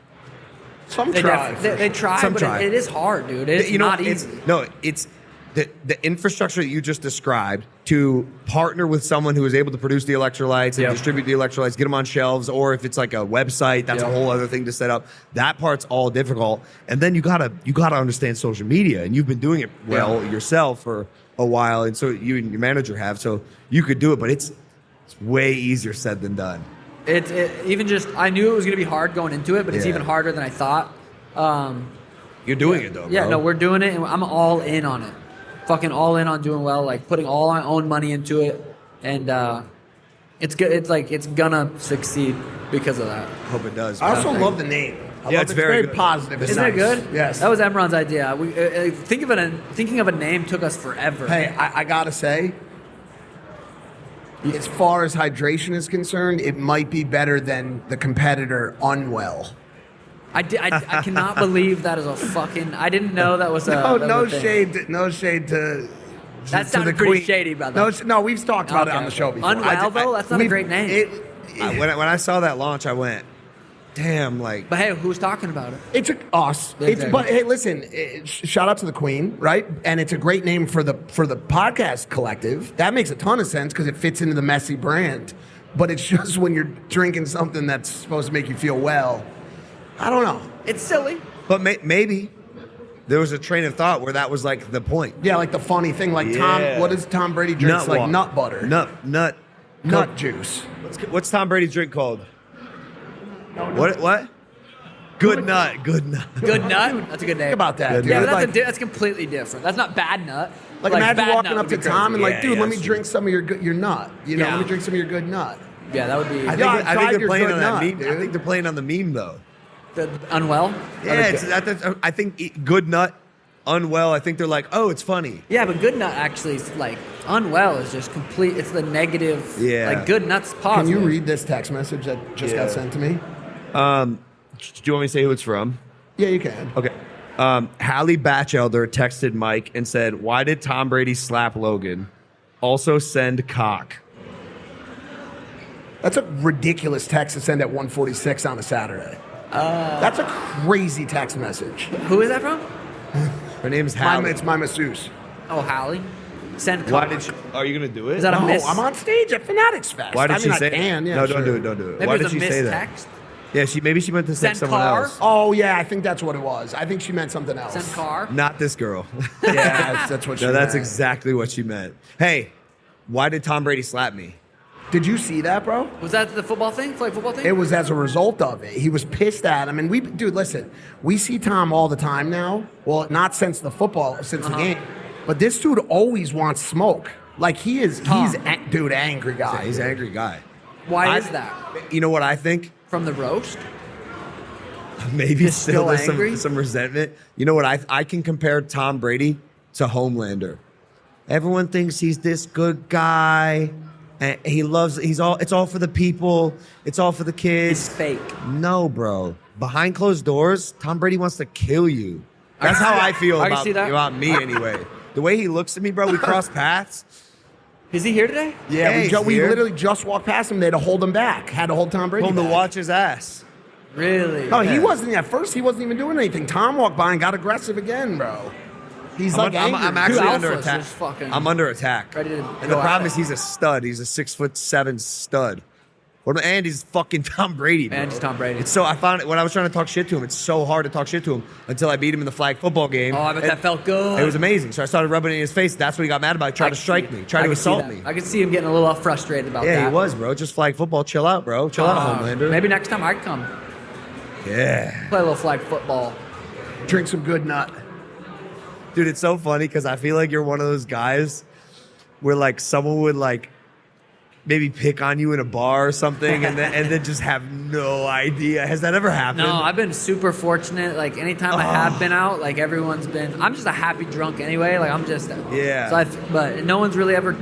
Some They try. try, Some but try. it is hard, dude. It's not easy. It's the infrastructure that you just described to partner with someone who is able to produce the electrolytes and distribute the electrolytes, get them on shelves, or if it's like a website, that's a whole other thing to set up. That part's all difficult. And then you gotta understand social media, and you've been doing it well yourself for a while, and so you and your manager have, so you could do it, but it's way easier said than done. I knew it was gonna be hard going into it, but it's even harder than I thought. You're doing it though, bro. Yeah, no, we're doing it, and I'm all in on it. Fucking all in on Doing Well, like putting all my own money into it, and it's good. It's like it's gonna succeed because of that. Hope it does. I also love the name. It's very good. positive. It's Isn't it nice. good? Yes. That was Emron's idea. We thinking of a name took us forever. Hey, I gotta say, as far as hydration is concerned, it might be better than the competitor Unwell. I cannot believe that is a fucking. I didn't know that was a. No thing. shade. No shade to. That to sounded the pretty queen. shady, brother. No, we've talked about it on the show before. Unwell, though? That's not a great name. When I saw that launch, I went, damn, like. But hey, who's talking about it? It's us. Exactly. But hey, listen. Shout out to the Queen, right? And it's a great name for the podcast collective. That makes a ton of sense because it fits into the Messi brand. But it's just when you're drinking something that's supposed to make you feel well. I don't know. It's silly. But maybe there was a train of thought where that was like the point. Yeah, like the funny thing, like Tom. What does Tom Brady drinks? Like nut butter, nut juice. What's Tom Brady's drink called? What? Good nut. Good nut. That's a good name. Think about that, dude. Yeah, but Like, that's completely different. That's not bad nut. like imagine bad walking nut up would to be Tom and crazy. like, dude, let me that's drink some of your nut. Yeah. Let me drink some of your good nut. Yeah, that would be. I Yeah, think I tried they're your playing good on that nut, meme. I dude. think they're playing on the meme though. Unwell. Yeah, I think good nut, unwell. I think they're like, oh, it's funny. Yeah, but good nut actually is like unwell is just complete. It's the negative. Yeah. Like good nut's Can positive. you read this text message that just got sent to me? Do you want me to say who it's from? Yeah, you can. Okay. Hallie Batchelder texted Mike and said, why did Tom Brady slap Logan? Also send cock. That's a ridiculous text to send at 1:46 on a Saturday. That's a crazy text message. Who is that from? Her name's Hallie. It's my masseuse. Oh, Hallie. Send. Why cock. did she? Are you gonna do it? Is that a No, miss? I'm on stage at Fanatics Fest. Why did she I say? can, yeah, no, sure. don't do it. Don't do it. Maybe Why it did was a she say that? mistext. Yeah, maybe she meant to Send text someone car? else. Oh yeah, I think that's what it was. I think she meant something else. Send car. Not this girl. Yeah, that's what she No, meant. that's exactly what she meant. Hey, why did Tom Brady slap me? Did you see that, bro? Was that the football thing? Flag football thing? It was as a result of it. He was pissed at him. And dude, listen, we see Tom all the time now. Well, not since the game. But this dude always wants smoke. Like he's angry guy. Yeah, he's an angry guy. Why is that? You know what I think? From the roast? Maybe He's still still there's angry? some resentment. You know what? I can compare Tom Brady to Homelander. Everyone thinks he's this good guy. And it's all for the people. It's all for the kids. It's fake. No, bro. Behind closed doors, Tom Brady wants to kill you. That's how I feel about me anyway. The way he looks at me, bro, we cross paths. Is he here today? Yeah, we literally just walked past him. They had to hold him back. Had to hold Tom Brady Told him to back. watch his ass. Really? No, he wasn't. At first, he wasn't even doing anything. Tom walked by and got aggressive again, bro. He's I'm actually Two under alphas attack. just fucking I'm under attack. ready to And go the at problem it. is he's a stud. He's a 6'7" stud. And he's fucking Tom Brady, bro. And he's Tom Brady. It's so I found it when I was trying to talk shit to him. It's so hard to talk shit to him until I beat him in the flag football game. Oh, I bet that felt good. It was amazing. So I started rubbing it in his face. That's what he got mad about. He tried to strike me. Tried to assault me. I could see him getting a little frustrated about that. Yeah, he was, bro. Just flag football. Chill out, bro. Chill out, Homelander. Maybe next time I come Yeah. play a little flag football. Drink some good nut. Dude, it's so funny because I feel like you're one of those guys where like someone would like maybe pick on you in a bar or something and then just have no idea. Has that ever happened? No, I've been super fortunate. Like anytime I have been out, like everyone's been. I'm just a happy drunk anyway. Like I'm just. Yeah. So but no one's really ever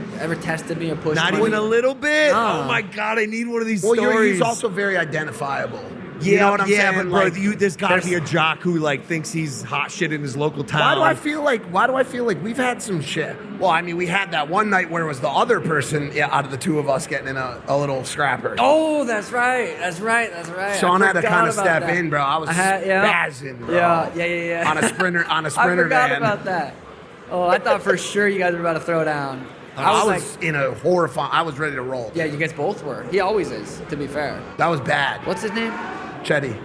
tested me or pushed Not me. even a little bit? No. Oh my God, I need one of these Well, stories. he's also very identifiable. Yeah, You know what I'm saying? but bro, Like, there's got to be a jock who like thinks he's hot shit in his local town. Why do I feel like we've had some shit? Well, I mean, we had that one night where it was the other person out of the two of us getting in a little scrapper. Oh, that's right. Sean I had to forgot kind of about step that. in, bro. I was Yeah. spazzing, bro. Yeah. On a sprinter I forgot van. about that. Oh, I thought for sure you guys were about to throw down. I was like, in a horrifying. I was ready to roll. yeah, you guys both were. He always is, to be fair. That was bad. What's his name? Chetty.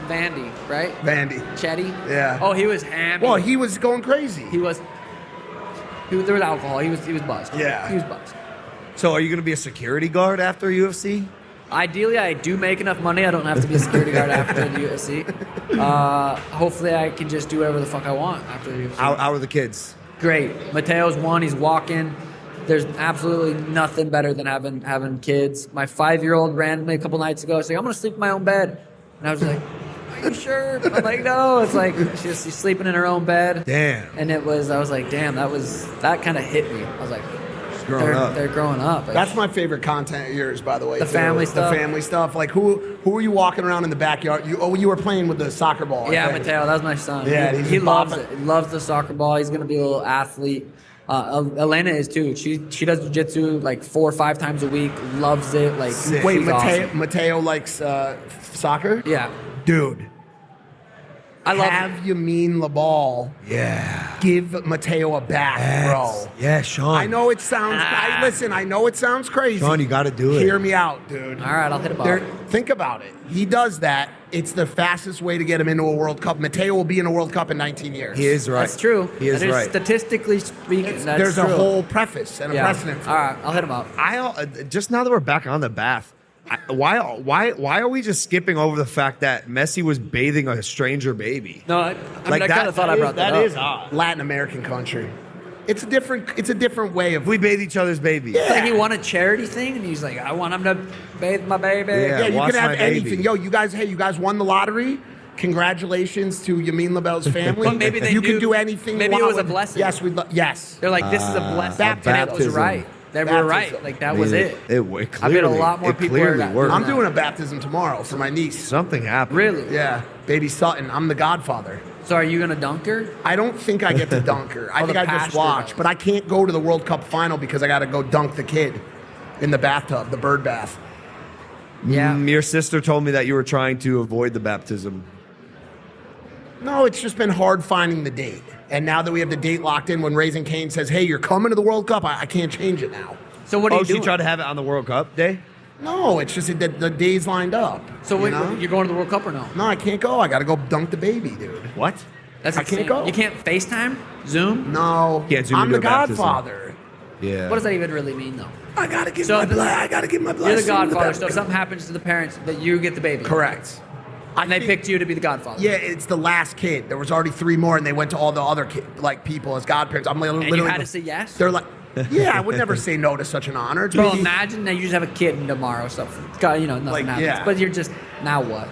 Vandy, right? Vandy. Chetty? Yeah. Oh, he was hammy. Well, he was going crazy. There was alcohol. He was buzzed. Yeah. He was buzzed. So are you going to be a security guard after UFC? Ideally, I do make enough money. I don't have to be a security guard after the UFC. Hopefully, I can just do whatever the fuck I want after the UFC. How are the kids? Great. Mateo's one. He's walking. There's absolutely nothing better than having kids. My 5-year-old randomly a couple nights ago said, "I'm gonna sleep in my own bed," and I was like, "Are you sure?" I'm like, "No." It's like she's sleeping in her own bed. Damn. And I was like, "Damn, that kind of hit me." I was like, growing up. They're growing up. That's my favorite content of yours, by the way. The too. family stuff. The family stuff. Like who are you walking around in the backyard? You were playing with the soccer ball. Yeah, I think. Mateo, that was my son. Yeah, he he's loves bopping. it. He loves the soccer ball. He's gonna be a little athlete. Elena is too. She does jiu-jitsu like 4 or 5 times a week. Loves it. Like Wait, she's awesome. Mateo likes soccer? Yeah, Dude. I love Have it. Yamin Labal Yeah. give Mateo a bath, bro. Yeah, Sean. I know it sounds. I know it sounds crazy. Sean, you got to do it. Hear me out, dude. All right, I'll hit a ball. Think about it. He does that. It's the fastest way to get him into a World Cup. Mateo will be in a World Cup in 19 years. He is right. That's true. He is That right. Statistically speaking, that's There's true. a whole preface and a precedent for All right, I'll hit him up. Just now that we're back on the bath, why are we just skipping over the fact that Messi was bathing a stranger baby? No, I Like kind of thought I brought that up. That is odd. Latin American country. It's a different way of. We bathe each other's babies. It's like he won a charity thing, and he's like, "I want him to bathe my baby." Yeah. Yeah, you watch can have my baby. anything. Yo, you guys won the lottery. Congratulations to Yamin Label's family. But maybe they you knew- can do anything. maybe you it want was a with- blessing. Yes, yes. They're like, "This is a blessing." And it was baptism. right. They were right. Baptism. Like that was it. It I bet a clearly- lot more it people clearly are worked. I'm doing a baptism tomorrow for my niece. Something happened. Really? Yeah, baby Sutton. I'm the godfather. So are you gonna dunk her? I don't think I get to dunk her. I Oh, think the I just pastor watch. does. But I can't go to the World Cup final because I got to go dunk the kid in the bathtub, the bird bath. Yeah. Your sister told me that you were trying to avoid the baptism. No, it's just been hard finding the date. And now that we have the date locked in, when Raising Cane says, "Hey, you're coming to the World Cup," I can't change it now. So what are you She doing? tried to have it on the World Cup day? No, it's just that the days lined up. So you wait, know? you're going to the World Cup or no? No, I can't go. I got to go dunk the baby, dude. What? That's I can't insane. go. You can't FaceTime, Zoom. No, Can't zoom I'm into the a baptism. godfather. Yeah. What does that even really mean, though? I gotta give So my the- blood. I gotta give my blood. You're the godfather, so if something happens to the parents, that you get the baby. Correct. And they picked you to be the godfather. Yeah, it's the last kid. There was already 3 more, and they went to all the other people as godparents. I'm literally. And you had to say yes? They're like, yeah, I would never say no to such an honor. It's Bro, maybe- imagine that you just have a kid tomorrow, something. God, nothing Like, happens. yeah. But you're just, now what?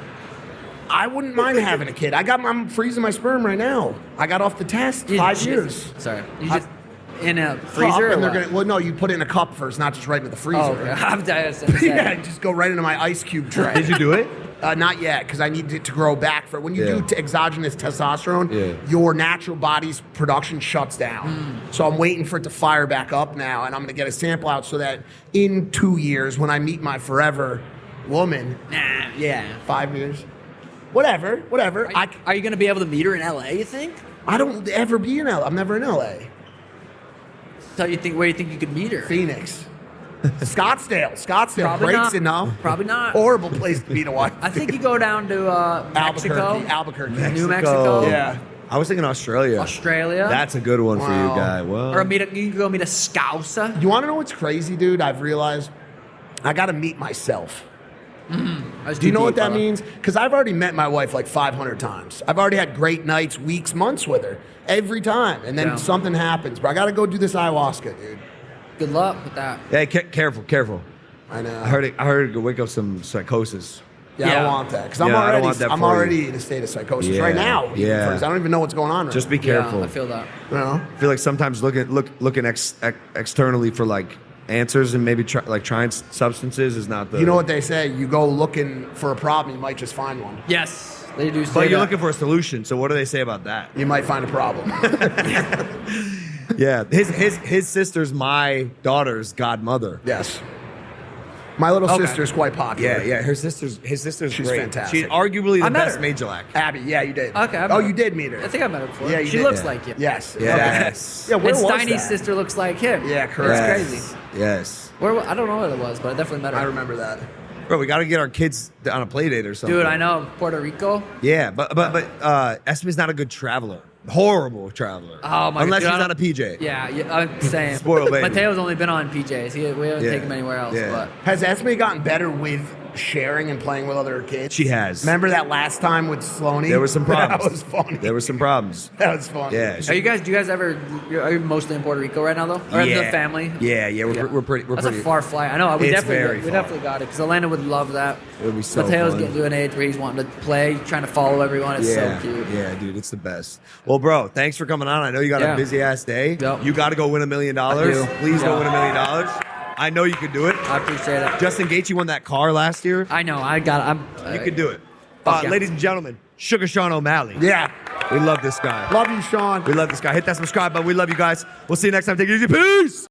I wouldn't mind having a kid. I'm freezing my sperm right now. I got off the test 5 years. Sorry. You just, in a Cup, freezer or and they're what? gonna, well, no, you put it in a cup first, not just right into the freezer. Oh, okay. I'm Yeah, just go right into my ice cube tray. Did you do it? Not yet, because I need it to grow back. For when you Yeah. do exogenous testosterone, Yeah. your natural body's production shuts down. So I'm waiting for it to fire back up now, and I'm gonna get a sample out so that in 2 years, when I meet my forever woman, Nah, yeah. 5 years, whatever. Are you going to be able to meet her in LA, you think? I don't ever be in LA. I'm never in LA. So where you think you could meet her? Phoenix. Scottsdale. Probably Breaks not. enough. Probably not. Horrible place to meet a wife. I think you go down to Mexico, Albuquerque. New Mexico, Yeah. I was thinking Australia. Australia. That's a good one for you, Wow. guy. Well, or you can go meet a Scouser. You want to know what's crazy, dude? I've realized I got to meet myself. Do you know what that means? Because I've already met my wife like 500 times. I've already had great nights, weeks, months with her. Every time. And then Yeah. something happens. But I got to go do this ayahuasca, dude. Good luck with that. hey, careful. I know. I heard it could wake up some psychosis. Yeah, I Yeah. don't want that. Because Yeah, I don't I'm want that I'm for you. already in a state of psychosis Yeah, right now. even yeah. first. I don't even know what's going on right Just be now. careful. Yeah, I feel that. You know? I feel like sometimes looking externally for like answers and maybe trying substances is not the. You know what they say? You go looking for a problem, you might just find one. Yes, they do say But you're that. looking for a solution. So what do they say about that? You might find a problem. Yeah, his sister's my daughter's godmother. Yes. My little Okay. sister's quite popular. Yeah. His sister's She's great. fantastic. She's arguably I the met best her. major lack. Abby, yeah, you did. Okay. Oh, you did meet her. I think I met her before. Yeah, you she did. looks Yeah. like you. Yes. Yes. Yeah, where And was Steiny's that? sister looks like him. Yeah, correct. It's crazy. Yes. I don't know what it was, but I definitely met her. I remember that. Bro, we got to get our kids on a play date or something. Dude, I know Puerto Rico. Yeah, but Esme's not a good traveler. Horrible traveler. Oh my! Unless dude, she's I on a don't- PJ. Yeah, I'm saying. Spoiled baby. Mateo's only been on PJs. We haven't Yeah. taken him anywhere else. Yeah. But Has Esme gotten better with sharing and playing with other kids? She has. Remember that last time with Sloaney? There were some problems. That was funny. There were some problems. That was funny. Yeah. do you guys ever? Are you mostly in Puerto Rico right now though? Or the family? Yeah. We're pretty. That's a far flight. I know. We It's very definitely far. got it because Atlanta would love that. It would be so Mateo's fun. getting to an age where he's wanting to play, trying to follow everyone. It's Yeah, so cute. yeah, dude, it's the best. Well, bro, thanks for coming on. I know you got Yeah. a busy ass day. Yep. You got to go win $1 million. I do. Please go Yeah. win $1 million. I know you could do it. I appreciate it. Justin Gaethje won that car last year. I know. I got. You could do it. Fuck yeah. Ladies and gentlemen, Sugar Sean O'Malley. Yeah. We love this guy. Love you, Sean. We love this guy. Hit that subscribe button. We love you guys. We'll see you next time. Take it easy. Peace.